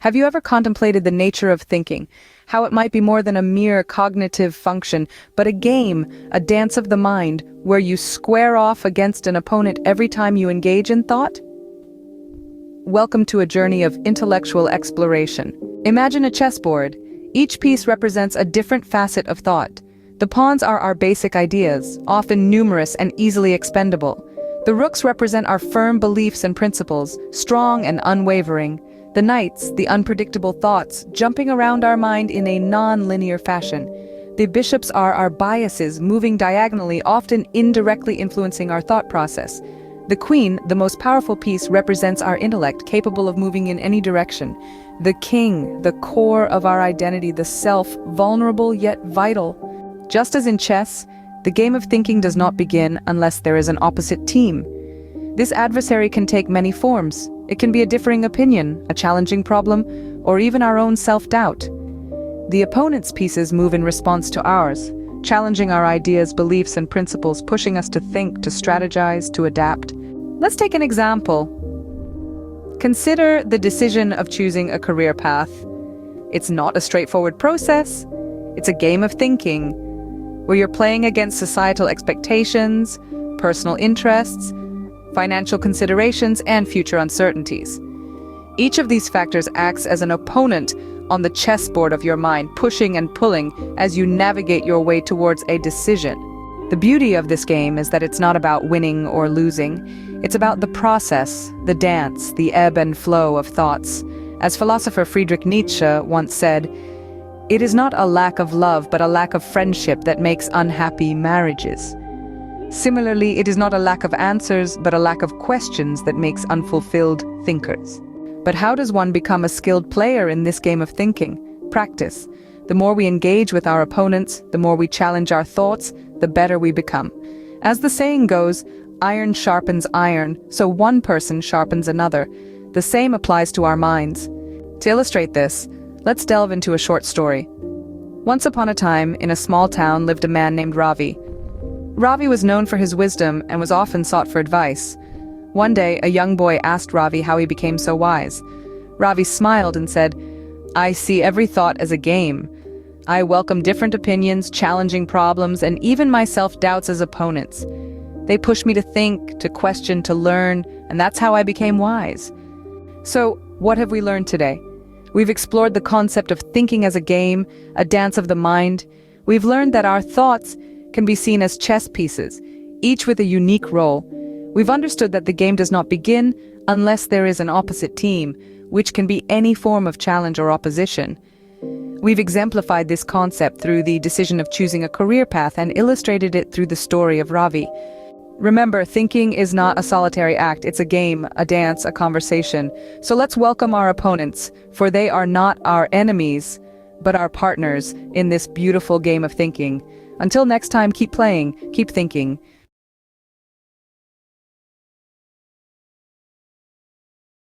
Have you ever contemplated the nature of thinking? How it might be more than a mere cognitive function, but a game, a dance of the mind, where you square off against an opponent every time you engage in thought? Welcome to a journey of intellectual exploration. Imagine a chessboard. Each piece represents a different facet of thought. The pawns are our basic ideas, often numerous and easily expendable. The rooks represent our firm beliefs and principles, strong and unwavering. The knights, the unpredictable thoughts, jumping around our mind in a non-linear fashion. The bishops are our biases, moving diagonally, often indirectly influencing our thought process. The queen, the most powerful piece, represents our intellect, capable of moving in any direction. The king, the core of our identity, the self, vulnerable yet vital. Just as in chess, the game of thinking does not begin unless there is an opposite team. This adversary can take many forms. It can be a differing opinion, a challenging problem, or even our own self-doubt. The opponent's pieces move in response to ours, challenging our ideas, beliefs, and principles, pushing us to think, to strategize, to adapt. Let's take an example. Consider the decision of choosing a career path. It's not a straightforward process. It's a game of thinking, where you're playing against societal expectations, personal interests, financial considerations, and future uncertainties. Each of these factors acts as an opponent on the chessboard of your mind, pushing and pulling as you navigate your way towards a decision. The beauty of this game is that it's not about winning or losing. It's about the process, the dance, the ebb and flow of thoughts. As philosopher Friedrich Nietzsche once said, "It is not a lack of love, but a lack of friendship that makes unhappy marriages." Similarly, it is not a lack of answers, but a lack of questions that makes unfulfilled thinkers. But how does one become a skilled player in this game of thinking? Practice. The more we engage with our opponents, the more we challenge our thoughts, the better we become. As the saying goes, iron sharpens iron, so one person sharpens another. The same applies to our minds. To illustrate this, let's delve into a short story. Once upon a time, in a small town lived a man named Ravi. Ravi was known for his wisdom and was often sought for advice. One day, a young boy asked Ravi how he became so wise. Ravi smiled and said, "I see every thought as a game. I welcome different opinions, challenging problems, and even my self-doubts as opponents. They push me to think, to question, to learn, and that's how I became wise." So, what have we learned today? We've explored the concept of thinking as a game, a dance of the mind. We've learned that our thoughts can be seen as chess pieces, each with a unique role. We've understood that the game does not begin unless there is an opposite team, which can be any form of challenge or opposition. We've exemplified this concept through the decision of choosing a career path and illustrated it through the story of Ravi. Remember, thinking is not a solitary act. It's a game, a dance, a conversation. So let's welcome our opponents, for they are not our enemies, but our partners in this beautiful game of thinking. Until next time, keep playing, keep thinking.